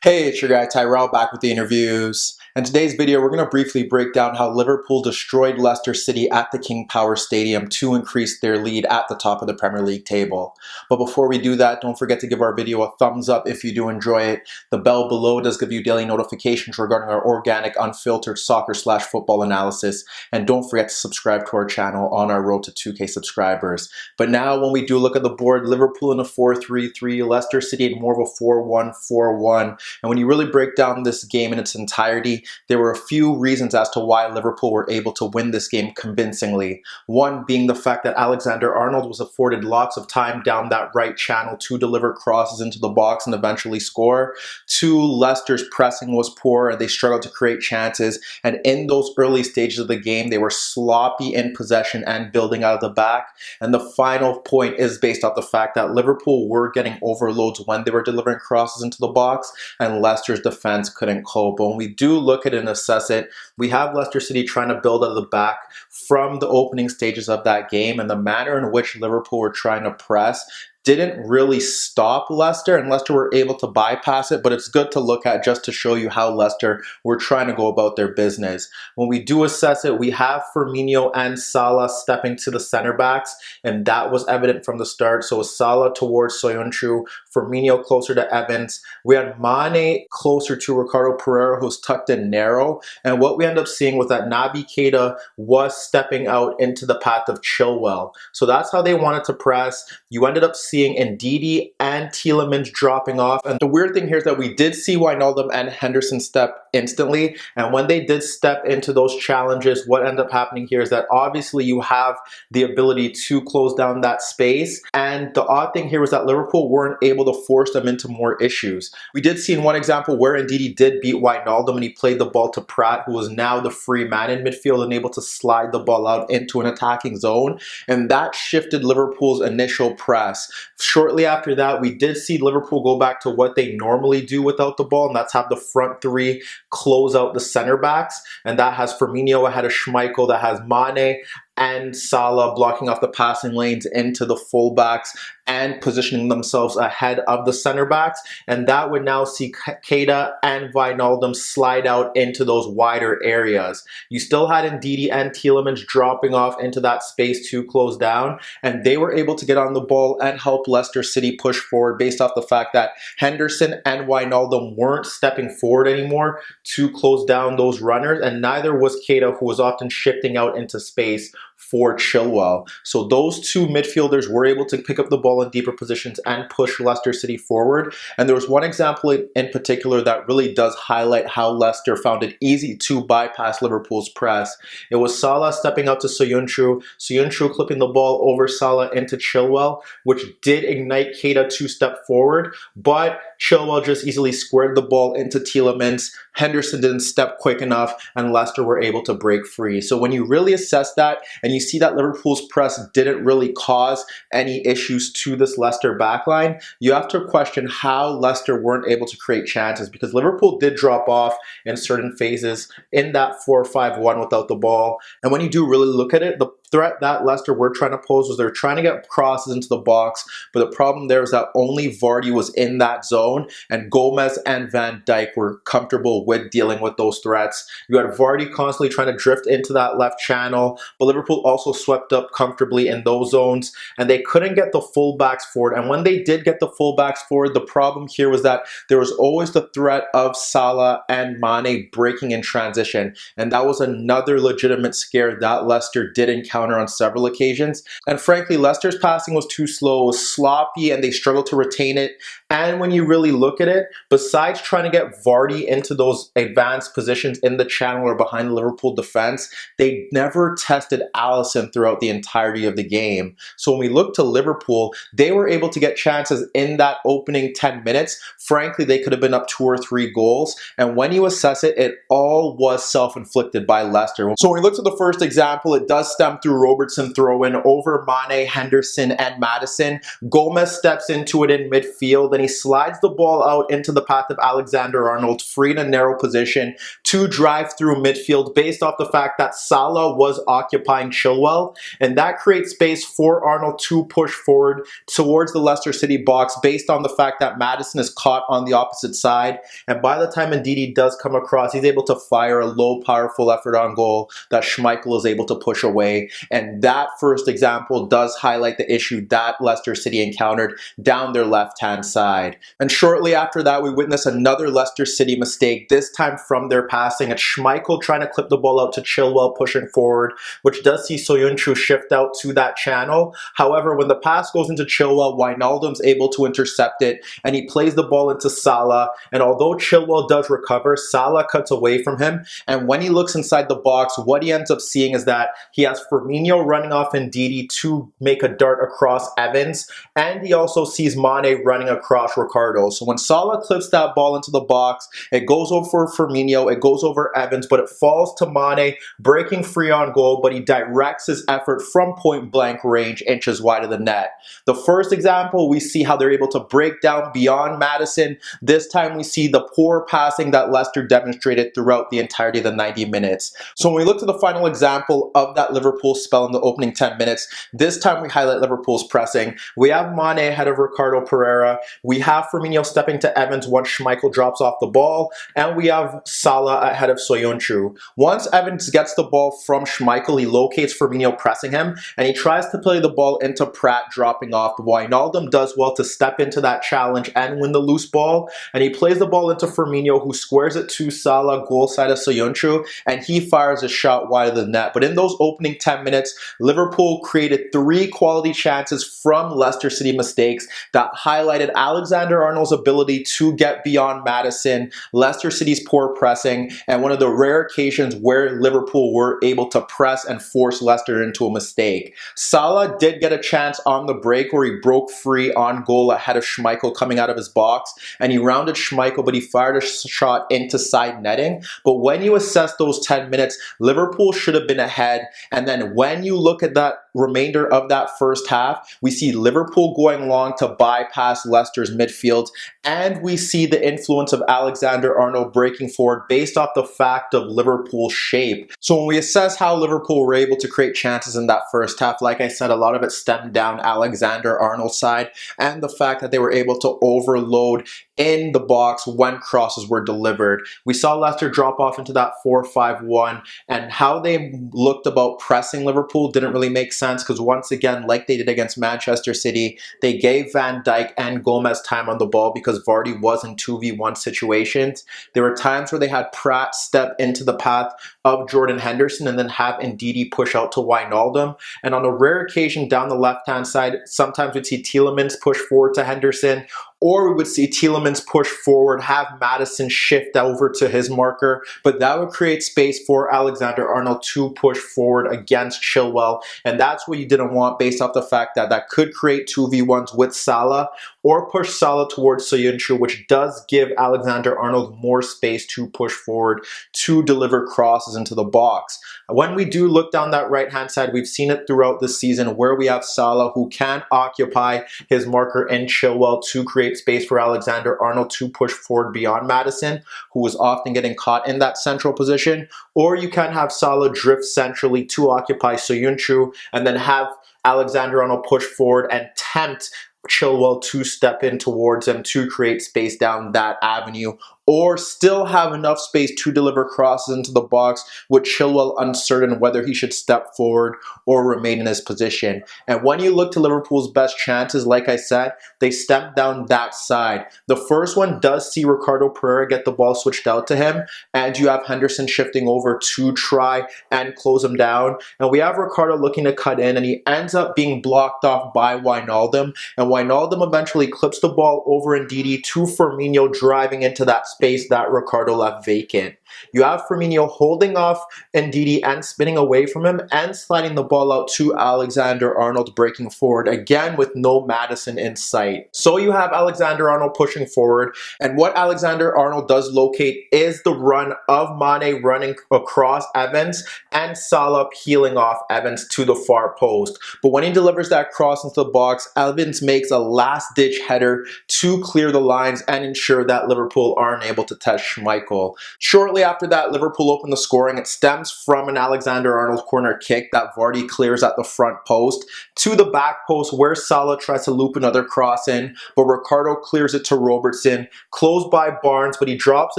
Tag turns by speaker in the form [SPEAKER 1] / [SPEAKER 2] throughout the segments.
[SPEAKER 1] Hey, it's your guy Tyrrell back with the interviews. In today's video, we're going to briefly break down how Liverpool destroyed Leicester City at the King Power Stadium to increase their lead at the top of the Premier League table. But before we do that, don't forget to give our video a thumbs up if you do enjoy it. The bell below does give you daily notifications regarding our organic, unfiltered soccer/football analysis. And don't forget to subscribe to our channel on our road to 2K subscribers. But now when we do look at the board, Liverpool in a 4-3-3, Leicester City in more of a 4-1-4-1. And when you really break down this game in its entirety, there were a few reasons as to why Liverpool were able to win this game convincingly. One being the fact that Alexander-Arnold was afforded lots of time down that right channel to deliver crosses into the box and eventually score. Two, Leicester's pressing was poor and they struggled to create chances. And in those early stages of the game, they were sloppy in possession and building out of the back. And the final point is based off the fact that Liverpool were getting overloads when they were delivering crosses into the box, and Leicester's defense couldn't cope. But when we do look at it and assess it, we have Leicester City trying to build out of the back from the opening stages of that game, and the manner in which Liverpool were trying to press didn't really stop Leicester, and Leicester were able to bypass it, but it's good to look at just to show you how Leicester were trying to go about their business. When we do assess it, we have Firmino and Salah stepping to the center backs, and that was evident from the start. So Salah towards Soyuncu, Firmino closer to Evans. We had Mane closer to Ricardo Pereira, who's tucked in narrow, and what we end up seeing was that Naby Keita was stepping out into the path of Chilwell. So that's how they wanted to press. You ended up seeing Ndidi and Tielemans dropping off. And the weird thing here is that we did see Wijnaldum and Henderson step instantly. And when they did step into those challenges, what ended up happening here is that obviously you have the ability to close down that space. And the odd thing here was that Liverpool weren't able to force them into more issues. We did see in one example where Ndidi did beat Wijnaldum and he played the ball to Pratt, who was now the free man in midfield and able to slide the ball out into an attacking zone. And that shifted Liverpool's initial press. Shortly after that, we did see Liverpool go back to what they normally do without the ball, and that's have the front three close out the center backs. And that has Firmino ahead of Schmeichel, that has Mane and Salah blocking off the passing lanes into the fullbacks and positioning themselves ahead of the center backs. And that would now see Keita and Wijnaldum slide out into those wider areas. You still had Ndidi and Tielemans dropping off into that space to close down, and they were able to get on the ball and help Leicester City push forward based off the fact that Henderson and Wijnaldum weren't stepping forward anymore to close down those runners, and neither was Keita, who was often shifting out into space for Chilwell. So those two midfielders were able to pick up the ball in deeper positions and push Leicester City forward. And there was one example in particular that really does highlight how Leicester found it easy to bypass Liverpool's press. It was Salah stepping out to Soyuncu, Soyuncu clipping the ball over Salah into Chilwell, which did ignite Keita to step forward, but Chilwell just easily squared the ball into Tielemans. Henderson didn't step quick enough, and Leicester were able to break free. So when you really assess that, and you see that Liverpool's press didn't really cause any issues to this Leicester backline, you have to question how Leicester weren't able to create chances, because Liverpool did drop off in certain phases in that 4-5-1 without the ball. And when you do really look at it, the threat that Leicester were trying to pose was they're trying to get crosses into the box, but the problem there is that only Vardy was in that zone, and Gomez and Van Dijk were comfortable with dealing with those threats. You had Vardy constantly trying to drift into that left channel, but Liverpool also swept up comfortably in those zones, and they couldn't get the fullbacks forward. And when they did get the fullbacks forward, the problem here was that there was always the threat of Salah and Mane breaking in transition, and that was another legitimate scare that Leicester did encounter on several occasions. And frankly, Leicester's passing was too slow, it was sloppy, and they struggled to retain it. And when you really look at it, besides trying to get Vardy into those advanced positions in the channel or behind the Liverpool defense, they never tested Alisson throughout the entirety of the game. So when we look to Liverpool, they were able to get chances in that opening 10 minutes. Frankly, they could have been up 2 or 3 goals. And when you assess it, it all was self-inflicted by Leicester. So when we look to the first example, it does stem through through Robertson throw-in over Mane, Henderson, and Maddison. Gomez steps into it in midfield, and he slides the ball out into the path of Alexander-Arnold, free in a narrow position, to drive through midfield based off the fact that Salah was occupying Chilwell, and that creates space for Arnold to push forward towards the Leicester City box based on the fact that Maddison is caught on the opposite side, and by the time Ndidi does come across, he's able to fire a low, powerful effort on goal that Schmeichel is able to push away, and that first example does highlight the issue that Leicester City encountered down their left-hand side. And shortly after that, we witness another Leicester City mistake, this time from their passing. It's Schmeichel trying to clip the ball out to Chilwell pushing forward, which does see Soyuncu shift out to that channel. However, when the pass goes into Chilwell, Wijnaldum's able to intercept it, and he plays the ball into Salah, and although Chilwell does recover, Salah cuts away from him, and when he looks inside the box, what he ends up seeing is that he has Firmino running off Ndidi to make a dart across Evans, and he also sees Mane running across Ricardo. So when Salah clips that ball into the box, it goes over Firmino, it goes over Evans, but it falls to Mane, breaking free on goal, but he directs his effort from point blank range, inches wide of the net. The first example, we see how they're able to break down beyond Maddison. This time we see the poor passing that Leicester demonstrated throughout the entirety of the 90 minutes. So when we look to the final example of that Liverpool spell in the opening 10 minutes, this time we highlight Liverpool's pressing. We have Mane ahead of Ricardo Pereira. We have Firmino stepping to Evans once Schmeichel drops off the ball, and we have Salah ahead of Soyuncu. Once Evans gets the ball from Schmeichel, he locates Firmino pressing him, and he tries to play the ball into Pratt dropping off. Wijnaldum does well to step into that challenge and win the loose ball, and he plays the ball into Firmino, who squares it to Salah, goal side of Soyuncu, and he fires a shot wide of the net. But in those opening 10 minutes, Liverpool created 3 quality chances from Leicester City mistakes that highlighted Alexander-Arnold's ability to get beyond Maddison, Leicester City's poor pressing, and one of the rare occasions where Liverpool were able to press and force Leicester into a mistake. Salah did get a chance on the break where he broke free on goal ahead of Schmeichel coming out of his box, and he rounded Schmeichel, but he fired a shot into side netting. But when you assess those 10 minutes, Liverpool should have been ahead, and then when you look at that remainder of that first half, we see Liverpool going long to bypass Leicester's midfield, and we see the influence of Alexander-Arnold breaking forward based off the fact of Liverpool's shape. So when we assess how Liverpool were able to create chances in that first half, like I said, a lot of it stemmed down Alexander-Arnold's side and the fact that they were able to overload in the box when crosses were delivered. We saw Leicester drop off into that 4-5-1, and how they looked about pressing Liverpool didn't really make sense because once again, like they did against Manchester City, they gave Van Dijk and Gomez time on the ball because Vardy was in 2v1 situations. There were times where they had Pratt step into the path of Jordan Henderson and then have Ndidi push out to Wijnaldum. And on a rare occasion down the left-hand side, sometimes we'd see Tielemans push forward to Henderson, or we would see Tielemans push forward, have Maddison shift over to his marker, but that would create space for Alexander-Arnold to push forward against Chilwell, and that's what you didn't want based off the fact that that could create 2v1s with Salah, or push Salah towards Soyuncu, which does give Alexander-Arnold more space to push forward to deliver crosses into the box. When we do look down that right-hand side, we've seen it throughout the season where we have Salah who can occupy his marker in Chilwell to create space for Alexander-Arnold to push forward beyond Maddison, who was often getting caught in that central position, or you can have Salah drift centrally to occupy Soyuncu and then have Alexander-Arnold push forward and tempt Chilwell to step in towards him to create space down that avenue, or still have enough space to deliver crosses into the box with Chilwell uncertain whether he should step forward or remain in his position. And when you look to Liverpool's best chances, like I said, they step down that side. The first one does see Ricardo Pereira get the ball switched out to him, and you have Henderson shifting over to try and close him down. And we have Ricardo looking to cut in, and he ends up being blocked off by Wijnaldum, and Wijnaldum eventually clips the ball over Ndidi to Firmino, driving into that space that Ricardo left vacant. You have Firmino holding off Ndidi and spinning away from him and sliding the ball out to Alexander-Arnold breaking forward, again with no Maddison in sight. So you have Alexander-Arnold pushing forward, and what Alexander-Arnold does locate is the run of Mane running across Evans and Salah peeling off Evans to the far post. But when he delivers that cross into the box, Evans makes a last-ditch header to clear the lines and ensure that Liverpool aren't able to test Schmeichel. Shortly after that, Liverpool opened the scoring. It stems from an Alexander-Arnold corner kick that Vardy clears at the front post to the back post where Salah tries to loop another cross in, but Ricardo clears it to Robertson, closed by Barnes, but he drops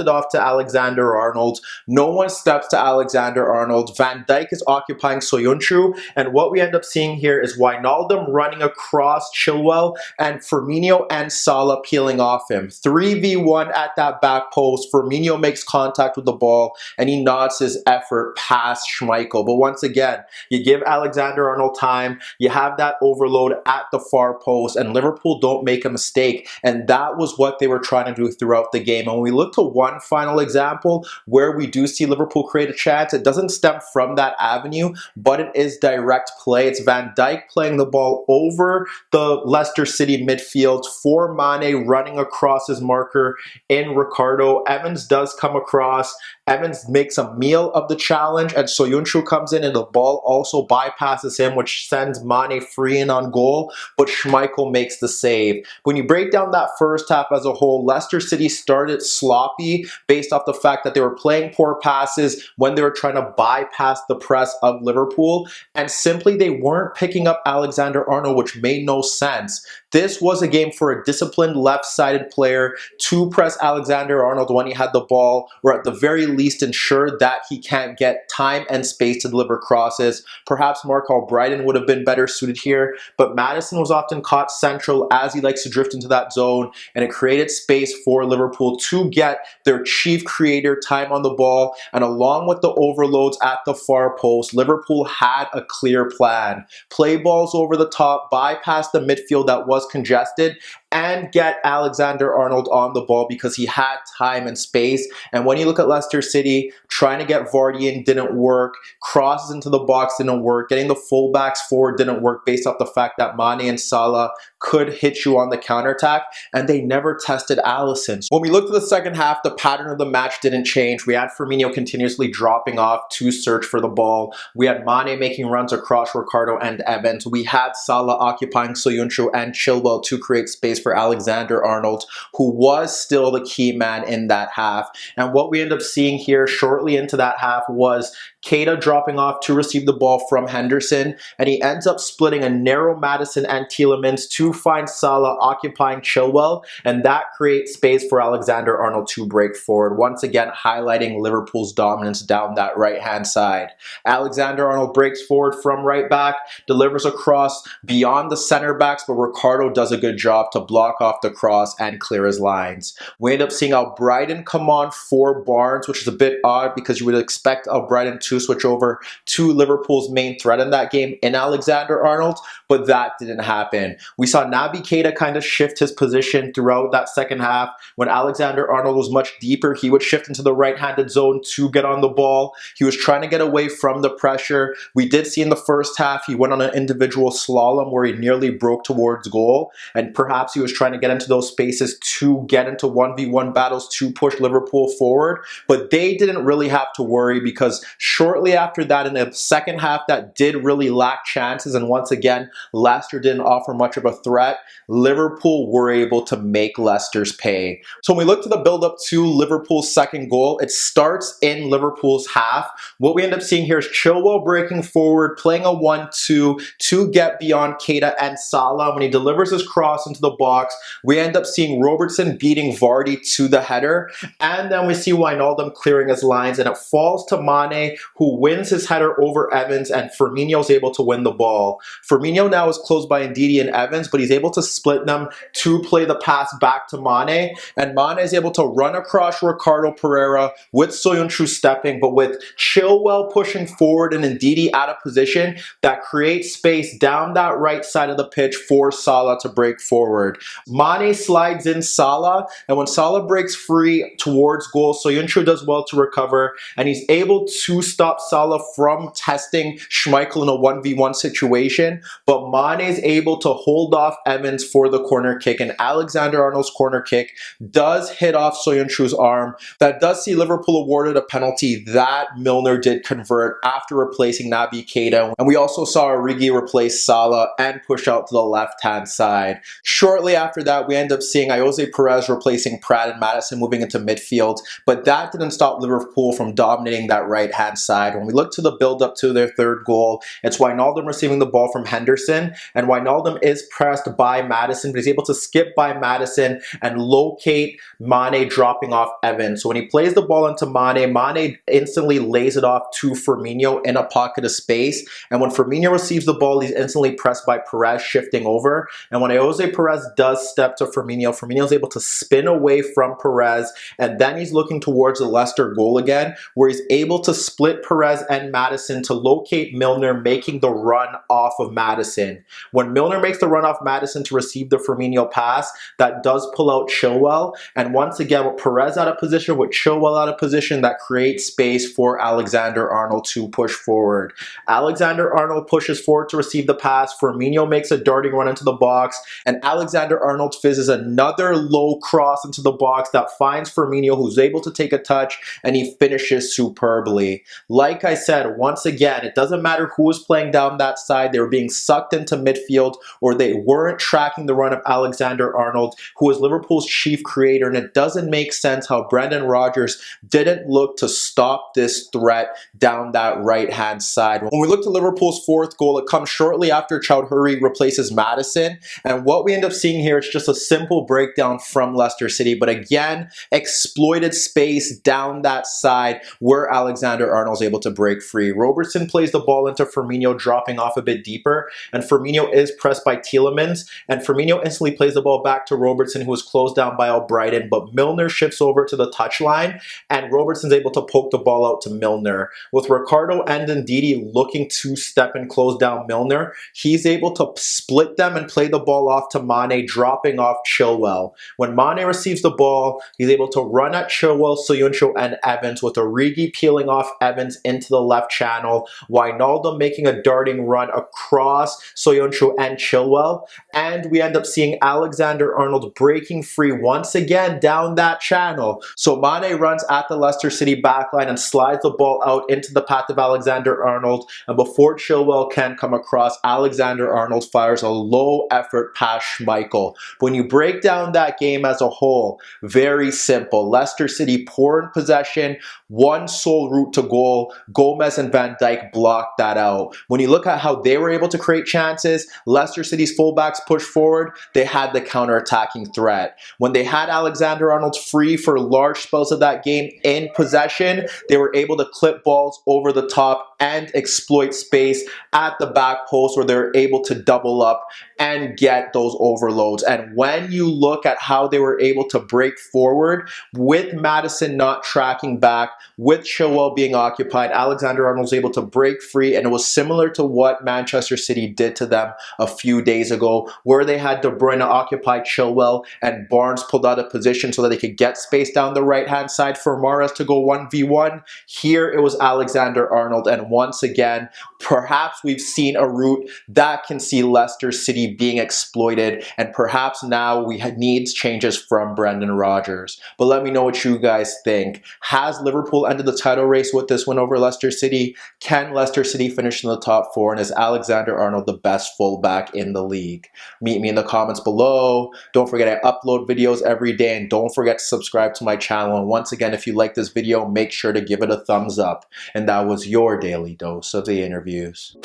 [SPEAKER 1] it off to Alexander-Arnold. No one steps to Alexander-Arnold. Van Dijk is occupying Soyuncu, and what we end up seeing here is Wijnaldum running across Chilwell and Firmino and Salah peeling off him. 3v1 at that back post. Firmino makes contact with the ball and he nods his effort past Schmeichel. But once again, you give Alexander-Arnold time, you have that overload at the far post, and Liverpool don't make a mistake. And that was what they were trying to do throughout the game. And when we look to one final example where we do see Liverpool create a chance, it doesn't stem from that avenue, but it is direct play. It's Van Dijk playing the ball over the Leicester City midfield for Mane running across his marker in Ricardo. Evans does come across. Evans makes a meal of the challenge, and Soyuncu comes in and the ball also bypasses him, which sends Mane free in on goal, but Schmeichel makes the save. When you break down that first half as a whole, Leicester City started sloppy based off the fact that they were playing poor passes when they were trying to bypass the press of Liverpool, and simply they weren't picking up Alexander-Arnold, which made no sense. This was a game for a disciplined left-sided player to press Alexander-Arnold when he had the ball, or at the very least ensure that he can't get time and space to deliver crosses. Perhaps Mark Albrighton would have been better suited here, but Maddison was often caught central as he likes to drift into that zone, and it created space for Liverpool to get their chief creator time on the ball. And along with the overloads at the far post, Liverpool had a clear plan. Play balls over the top, bypass the midfield that was congested, and get Alexander-Arnold on the ball because he had time and space. And when you look at Leicester City, trying to get Vardy in didn't work, crosses into the box didn't work, getting the fullbacks forward didn't work based off the fact that Mane and Salah could hit you on the counterattack, and they never tested Alisson. So when we looked at the second half, the pattern of the match didn't change. We had Firmino continuously dropping off to search for the ball. We had Mane making runs across Ricardo and Evans. We had Salah occupying Soyuncu and Chilwell to create space for Alexander-Arnold, who was still the key man in that half. And what we end up seeing here shortly into that half was Keita dropping off to receive the ball from Henderson, and he ends up splitting a narrow Maddison and Tielemans to find Salah occupying Chilwell, and that creates space for Alexander-Arnold to break forward, once again highlighting Liverpool's dominance down that right-hand side. Alexander-Arnold breaks forward from right back, delivers a cross beyond the center backs, but Ricardo does a good job to block off the cross and clear his lines. We end up seeing Albrighton come on for Barnes, which is a bit odd because you would expect Albrighton to switch over to Liverpool's main threat in that game in Alexander-Arnold, but that didn't happen. We saw Naby Keita kind of shift his position throughout that second half. When Alexander-Arnold was much deeper, he would shift into the right-handed zone to get on the ball. He was trying to get away from the pressure. We did see in the first half, he went on an individual slalom where he nearly broke towards goal, and perhaps he was trying to get into those spaces to get into 1v1 battles to push Liverpool forward, but they didn't really have to worry because shortly after that, in the second half, that did really lack chances, and once again, Leicester didn't offer much of a threat. Liverpool were able to make Leicester's pay. So when we look to the build-up to Liverpool's second goal, it starts in Liverpool's half. What we end up seeing here is Chilwell breaking forward, playing a 1-2 to get beyond Keita and Salah. When he delivers his cross into the box, we end up seeing Robertson beating Vardy to the header, and then we see Wijnaldum clearing his lines, and it falls to Mane, who wins his header over Evans, and Firmino is able to win the ball. Firmino now is closed by Ndidi and Evans, but he's able to split them to play the pass back to Mane, and Mane is able to run across Ricardo Pereira with Soyuncu stepping, but with Chilwell pushing forward and Ndidi out of position that creates space down that right side of the pitch for Salah to break forward. Mane slides in Salah, and when Salah breaks free towards goal, Soyuncu does well to recover, and he's able to stop Salah from testing Schmeichel in a 1v1 situation, but Mane is able to hold off Evans for the corner kick, and Alexander-Arnold's corner kick does hit off Soyuncu's arm. That does see Liverpool awarded a penalty that Milner did convert after replacing Naby Keita, and we also saw Origi replace Salah and push out to the left-hand side. Shortly after that, we end up seeing Jose Perez replacing Pratt and Maddison moving into midfield, but that didn't stop Liverpool from dominating that right-hand side. When we look to the build-up to their third goal, it's Wijnaldum receiving the ball from Henderson, and Wijnaldum is pressed by Maddison, but he's able to skip by Maddison and locate Mane dropping off Evans. So when he plays the ball into Mane, Mane instantly lays it off to Firmino in a pocket of space, and when Firmino receives the ball, he's instantly pressed by Perez, shifting over, and when Jose Perez does step to Firmino, Firmino is able to spin away from Perez, and then he's looking towards the Leicester goal again, where he's able to split Perez and Maddison to locate Milner, making the run off of Maddison. When Milner makes the run off Maddison to receive the Firmino pass, that does pull out Chilwell, and once again with Perez out of position, with Chilwell out of position, that creates space for Alexander-Arnold to push forward. Alexander-Arnold pushes forward to receive the pass, Firmino makes a darting run into the box, and Alexander-Arnold fizzes another low cross into the box that finds Firmino, who's able to take a touch, and he finishes superbly. Like I said, once again, it doesn't matter who was playing down that side, they were being sucked into midfield, or they weren't tracking the run of Alexander-Arnold, who is Liverpool's chief creator, and it doesn't make sense how Brendan Rodgers didn't look to stop this threat down that right-hand side. When we look to Liverpool's fourth goal, it comes shortly after Chowdhury replaces Maddison, and what we end up seeing here is just a simple breakdown from Leicester City, but again, exploited space down that side where Alexander-Arnold's able to break free. Robertson plays the ball into Firmino, dropping off a bit deeper, and Firmino is pressed by Tielemans, and Firmino instantly plays the ball back to Robertson, who was closed down by Albrighton, but Milner shifts over to the touchline, and Robertson's able to poke the ball out to Milner. With Ricardo and Ndidi looking to step and close down Milner, he's able to split them and play the ball off to Mane, dropping off Chilwell. When Mane receives the ball, he's able to run at Chilwell, Soyuncu, and Evans, with Origi peeling off Evans into the left channel, Wijnaldum making a darting run across Soyuncu and Chilwell, and we end up seeing Alexander-Arnold breaking free once again down that channel. So Mane runs at the Leicester City backline and slides the ball out into the path of Alexander-Arnold, and before Chilwell can come across, Alexander-Arnold fires a low effort past Schmeichel. When you break down that game as a whole, very simple. Leicester City poor in possession, one sole route to goal. Gomez and Van Dijk blocked that out. When you look at how they were able to create chances, Leicester City's fullbacks pushed forward, they had the counter-attacking threat. When they had Alexander-Arnold free for large spells of that game in possession, they were able to clip balls over the top and exploit space at the back post, where they're able to double up and get those overloads. And when you look at how they were able to break forward with Maddison not tracking back, with Chilwell being occupied, Alexander-Arnold was able to break free, and it was similar to what Manchester City did to them a few days ago, where they had De Bruyne occupy Chilwell and Barnes pulled out of position so that they could get space down the right-hand side for Mahrez to go 1v1. Here it was Alexander-Arnold, and once again, perhaps we've seen a route that can see Leicester City being exploited, and perhaps now we need changes from Brendan Rodgers. But let me know what you guys think. Has Liverpool ended the title race with this win over Leicester City? Can Leicester City finish in the top four? And is Alexander-Arnold the best fullback in the league? Meet me in the comments below. Don't forget I upload videos every day, and don't forget to subscribe to my channel. And once again, if you like this video, make sure to give it a thumbs up. And that was your daily dose of the interviews.